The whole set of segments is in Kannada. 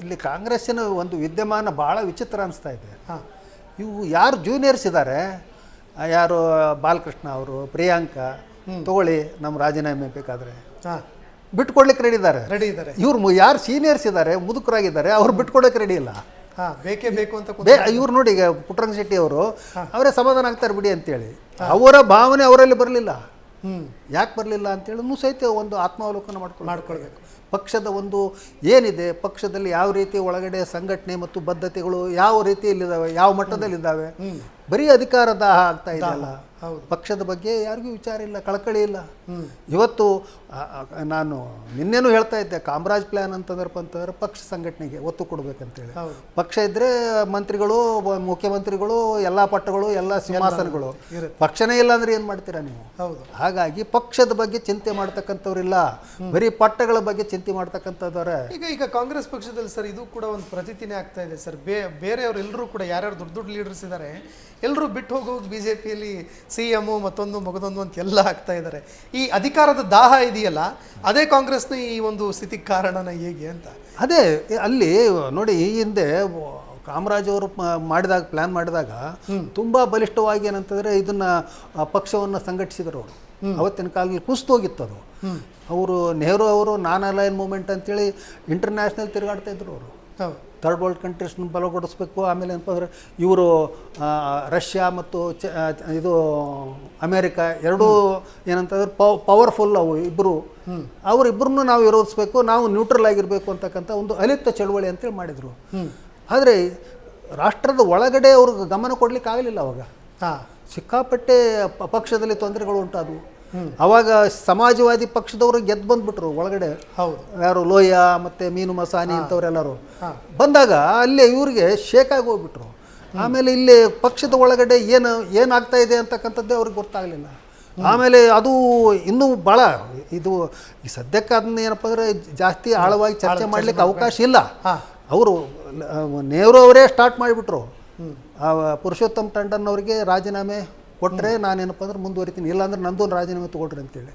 ಇಲ್ಲಿ ಕಾಂಗ್ರೆಸ್ಸಿನ ಒಂದು ವಿದ್ಯಮಾನ ಭಾಳ ವಿಚಿತ್ರ ಅನಿಸ್ತಾ ಇದೆ. ಹಾಂ, ಇವು ಯಾರು ಜೂನಿಯರ್ಸ್ ಇದ್ದಾರೆ, ಯಾರು ಬಾಲಕೃಷ್ಣ ಅವರು, ಪ್ರಿಯಾಂಕಾ ತಗೊಳ್ಳಿ, ನಮ್ಮ ರಾಜೀನಾಮೆ ಬೇಕಾದರೆ ಹಾಂ, ಬಿಟ್ಕೊಡ್ಲಿಕ್ಕೆ ರೆಡಿ ಇದ್ದಾರೆ. ರೆಡಿ ಇದ್ದಾರೆ. ಇವ್ರು ಯಾರು ಸೀನಿಯರ್ಸ್ ಇದ್ದಾರೆ, ಮುದುಕರಾಗಿದ್ದಾರೆ, ಅವ್ರು ಬಿಟ್ಕೊಡೋಕೆ ರೆಡಿ ಇಲ್ಲ. ಹಾಂ, ಬೇಕೇ ಬೇಕು ಅಂತ ಇವ್ರು ನೋಡಿ, ಈಗ ಪುಟ್ಟರಂಗ ಶೆಟ್ಟಿ ಅವರು ಅವರೇ ಸಮಾಧಾನ ಆಗ್ತಾರೆ ಬಿಡಿ ಅಂತೇಳಿ, ಅವರ ಭಾವನೆ ಅವರಲ್ಲಿ ಬರಲಿಲ್ಲ. ಯಾಕೆ ಬರಲಿಲ್ಲ ಅಂತೇಳಿ ಸಹಿತ ಒಂದು ಆತ್ಮಾವಲೋಕನ ಮಾಡ್ಕೊಳ್ಬೇಕು. ಪಕ್ಷದ ಒಂದು ಏನಿದೆ, ಪಕ್ಷದಲ್ಲಿ ಯಾವ ರೀತಿ ಒಳಗಡೆ ಸಂಘಟನೆ ಮತ್ತು ಬದ್ಧತೆಗಳು ಯಾವ ರೀತಿಯಲ್ಲಿದ್ದಾವೆ, ಯಾವ ಮಟ್ಟದಲ್ಲಿದ್ದಾವೆ. ಬರೀ ಅಧಿಕಾರದ ಆಗ್ತಾ ಇದೆಯಲ್ಲ, ಪಕ್ಷದ ಬಗ್ಗೆ ಯಾರಿಗೂ ವಿಚಾರ ಇಲ್ಲ, ಕಳಕಳಿ ಇಲ್ಲ. ಇವತ್ತು ನಾನು ನಿನ್ನೆನೂ ಹೇಳ್ತಾ ಇದ್ದೆ, ಕಾಮರಾಜ್ ಪ್ಲ್ಯಾನ್ ಅಂತಂದ್ರೆ ಪಕ್ಷ ಸಂಘಟನೆಗೆ ಒತ್ತು ಕೊಡಬೇಕಂತೇಳಿ. ಪಕ್ಷ ಇದ್ದರೆ ಮಂತ್ರಿಗಳು, ಮುಖ್ಯಮಂತ್ರಿಗಳು, ಎಲ್ಲ ಪಟ್ಟಗಳು, ಎಲ್ಲ ಸಿಂಹಾಸನಗಳು. ಪಕ್ಷನೇ ಇಲ್ಲ ಅಂದರೆ ಏನು ಮಾಡ್ತೀರಾ ನೀವು? ಹಾಗಾಗಿ ಪಕ್ಷದ ಬಗ್ಗೆ ಚಿಂತೆ ಮಾಡ್ತಕ್ಕಂಥವ್ರಿಲ್ಲ, ಬರೀ ಪಟ್ಟಗಳ ಬಗ್ಗೆ ಚಿಂತೆ ಮಾಡ್ತಕ್ಕಂಥವ್ರೆ. ಈಗ ಕಾಂಗ್ರೆಸ್ ಪಕ್ಷದಲ್ಲಿ ಸರ್ ಇದು ಕೂಡ ಒಂದು ಪ್ರತೀತಿನೇ ಆಗ್ತಾ ಇದೆ ಸರ್. ಬೇರೆಯವರೆಲ್ಲರೂ ಕೂಡ ಯಾರ್ಯಾರು ದೊಡ್ಡ ದೊಡ್ಡ ಲೀಡರ್ಸ್ ಇದ್ದಾರೆ ಎಲ್ಲರೂ ಬಿಟ್ಟು ಹೋಗೋದು BJPಯಲ್ಲಿ CM ಮತ್ತೊಂದು ಮಗದೊಂದು ಅಂತ ಎಲ್ಲ ಆಗ್ತಾ ಇದ್ದಾರೆ. ಈ ಅಧಿಕಾರದ ದಾಹ ಇದೆಯಲ್ಲ, ಅದೇ ಕಾಂಗ್ರೆಸ್ನ ಈ ಒಂದು ಸ್ಥಿತಿಗೆ ಕಾರಣನ ಹೇಗೆ ಅಂತ. ಅದೇ ಅಲ್ಲಿ ನೋಡಿ, ಈ ಹಿಂದೆ ಕಾಮರಾಜ್ ಅವರು ಪ್ಲ್ಯಾನ್ ಮಾಡಿದಾಗ ತುಂಬ ಬಲಿಷ್ಠವಾಗಿ ಏನಂತಂದರೆ ಇದನ್ನ ಪಕ್ಷವನ್ನು ಸಂಘಟಿಸಿದರು ಅವರು. ಅವತ್ತಿನ ಕಾಲದಲ್ಲಿ ಕುಸಿತೋಗಿತ್ತು ಅದು. ಅವರು ನೆಹರು ಅವರು ನಾನ್ ಅಲೈನ್ ಮೂಮೆಂಟ್ ಅಂತೇಳಿ ಇಂಟರ್ನ್ಯಾಷನಲ್ ತಿರುಗಾಡ್ತಾ ಇದ್ರು ಅವರು. ಥರ್ಡ್ ವರ್ಲ್ಡ್ ಕಂಟ್ರೀಸ್ನ ಬಲಗೊಳಿಸ್ಬೇಕು. ಆಮೇಲೆ ಏನಪ್ಪ ಅಂದರೆ ಇವರು ರಷ್ಯಾ ಮತ್ತು ಇದು ಅಮೇರಿಕಾ ಎರಡೂ ಏನಂತಂದ್ರೆ ಪವರ್ಫುಲ್ ಅವು ಇಬ್ಬರು, ಅವರಿಬ್ಬರನ್ನು ನಾವು ವಿರೋಧಿಸ್ಬೇಕು, ನಾವು ನ್ಯೂಟ್ರಲ್ ಆಗಿರಬೇಕು ಅಂತಕ್ಕಂಥ ಒಂದು ಅಲಿಪ್ತ ಚಳವಳಿ ಅಂತೇಳಿ ಮಾಡಿದರು. ಆದರೆ ರಾಷ್ಟ್ರದ ಒಳಗಡೆ ಅವ್ರಿಗೆ ಗಮನ ಕೊಡ್ಲಿಕ್ಕೆ ಆಗಲಿಲ್ಲ. ಅವಾಗ ಸಿಕ್ಕಾಪಟ್ಟೆ ಪಕ್ಷದಲ್ಲಿ ತೊಂದರೆಗಳು ಉಂಟಾದವು. ಅವಾಗ ಸಮಾಜವಾದಿ ಪಕ್ಷದವರು ಗೆದ್ದು ಬಂದ್ಬಿಟ್ರು ಒಳಗಡೆ. ಯಾರು ಲೋಹಿಯಾ ಮತ್ತು ಮೀನು ಮಸಾನಿ ಇಂಥವ್ರೆಲ್ಲರೂ ಬಂದಾಗ ಅಲ್ಲೇ ಇವ್ರಿಗೆ ಶೇಕಾಗಿ ಹೋಗ್ಬಿಟ್ರು. ಆಮೇಲೆ ಇಲ್ಲಿ ಪಕ್ಷದ ಒಳಗಡೆ ಏನಾಗ್ತಾ ಇದೆ ಅಂತಕ್ಕಂಥದ್ದೇ ಅವ್ರಿಗೆ ಗೊತ್ತಾಗಲಿಲ್ಲ. ಆಮೇಲೆ ಅದು ಇನ್ನೂ ಭಾಳ ಇದು ಈ ಸದ್ಯಕ್ಕೆ ಅದನ್ನ ಏನಪ್ಪ ಅಂದರೆ ಜಾಸ್ತಿ ಆಳವಾಗಿ ಚರ್ಚೆ ಮಾಡಲಿಕ್ಕೆ ಅವಕಾಶ ಇಲ್ಲ. ಅವರು ನೆಹರು ಅವರೇ ಸ್ಟಾರ್ಟ್ ಮಾಡಿಬಿಟ್ರು. ಪುರುಷೋತ್ತಮ್ ಟಂಡನ್ ಅವರಿಗೆ ರಾಜೀನಾಮೆ ಕೊಟ್ಟರೆ ನಾನೇನಪ್ಪ ಅಂದ್ರೆ ಮುಂದುವರಿತೀನಿ, ಇಲ್ಲಾಂದ್ರೆ ನಂದೊಂದು ರಾಜೀನಾಮೆ ತೊಗೊಳ್ರಿ ಅಂತೇಳಿ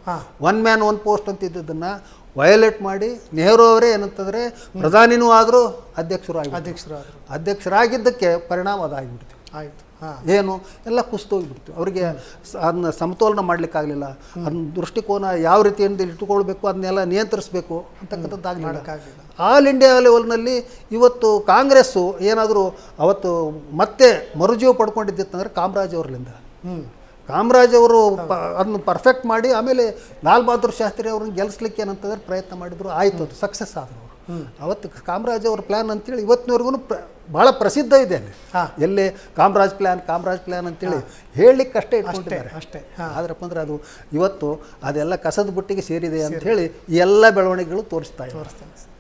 ಒನ್ ಮ್ಯಾನ್ ಒನ್ ಪೋಸ್ಟ್ ಅಂತಿದ್ದನ್ನು ವಯೋಲೇಟ್ ಮಾಡಿ ನೆಹರು ಅವರೇ ಏನಂತಂದರೆ ಪ್ರಧಾನಿನೂ ಆದರೂ ಅಧ್ಯಕ್ಷರಾಗಿದ್ದಕ್ಕೆ ಪರಿಣಾಮ ಅದಾಗಿಬಿಡ್ತೀವಿ. ಆಯಿತು, ಏನು ಎಲ್ಲ ಕುಸಿದೋಗಿಬಿಡ್ತು. ಅವರಿಗೆ ಅದನ್ನ ಸಮತೋಲನ ಮಾಡಲಿಕ್ಕಾಗಲಿಲ್ಲ. ಅದನ್ನ ದೃಷ್ಟಿಕೋನ ಯಾವ ರೀತಿಯಿಂದ ಇಟ್ಟುಕೊಳ್ಬೇಕು, ಅದನ್ನೆಲ್ಲ ನಿಯಂತ್ರಿಸಬೇಕು ಅಂತಕ್ಕಂಥದ್ದಾಗಲಿಲ್ಲ. ಆಲ್ ಇಂಡಿಯಾ ಲೆವೆಲ್ನಲ್ಲಿ ಇವತ್ತು ಕಾಂಗ್ರೆಸ್ಸು ಏನಾದರೂ ಅವತ್ತು ಮತ್ತೆ ಮರುಜೀವ ಪಡ್ಕೊಂಡಿದ್ದಿತ್ತಂದ್ರೆ ಕಾಮರಾಜ್ ಅವರಿಂದ. ಕಾಮರಾಜ್ ಅವರು ಅದನ್ನು ಪರ್ಫೆಕ್ಟ್ ಮಾಡಿ ಆಮೇಲೆ ಲಾಲ್ ಬಹದ್ದೂರ್ ಶಾಸ್ತ್ರಿ ಅವ್ರನ್ನ ಗೆಲ್ಲಿಸ್ಲಿಕ್ಕೆ ಏನಂತಂದ್ರೆ ಪ್ರಯತ್ನ ಮಾಡಿದ್ರು. ಆಯಿತು, ಅದು ಸಕ್ಸಸ್ ಆದರು ಅವರು. ಅವತ್ತು ಕಾಮರಾಜ್ ಅವ್ರ ಪ್ಲ್ಯಾನ್ ಅಂತೇಳಿ ಇವತ್ತಿನವರೆಗೂ ಭಾಳ ಪ್ರಸಿದ್ಧ ಇದೆ ಅಲ್ಲಿ. ಎಲ್ಲಿ ಕಾಮರಾಜ್ ಪ್ಲ್ಯಾನ್ ಅಂತೇಳಿ ಹೇಳಲಿಕ್ಕೆ ಅಷ್ಟೇ ಇಟ್ಕೊಂಡಿದ್ದಾರೆ ಅಷ್ಟೇ. ಆದ್ರಪ್ಪ ಅಂದ್ರೆ ಅದು ಇವತ್ತು ಅದೆಲ್ಲ ಕಸದ ಬುಟ್ಟಿಗೆ ಸೇರಿದೆ ಅಂತ ಹೇಳಿ ಈ ಎಲ್ಲ ಬೆಳವಣಿಗೆಗಳು ತೋರಿಸ್ತಾ ಇದ್ದಾರೆ.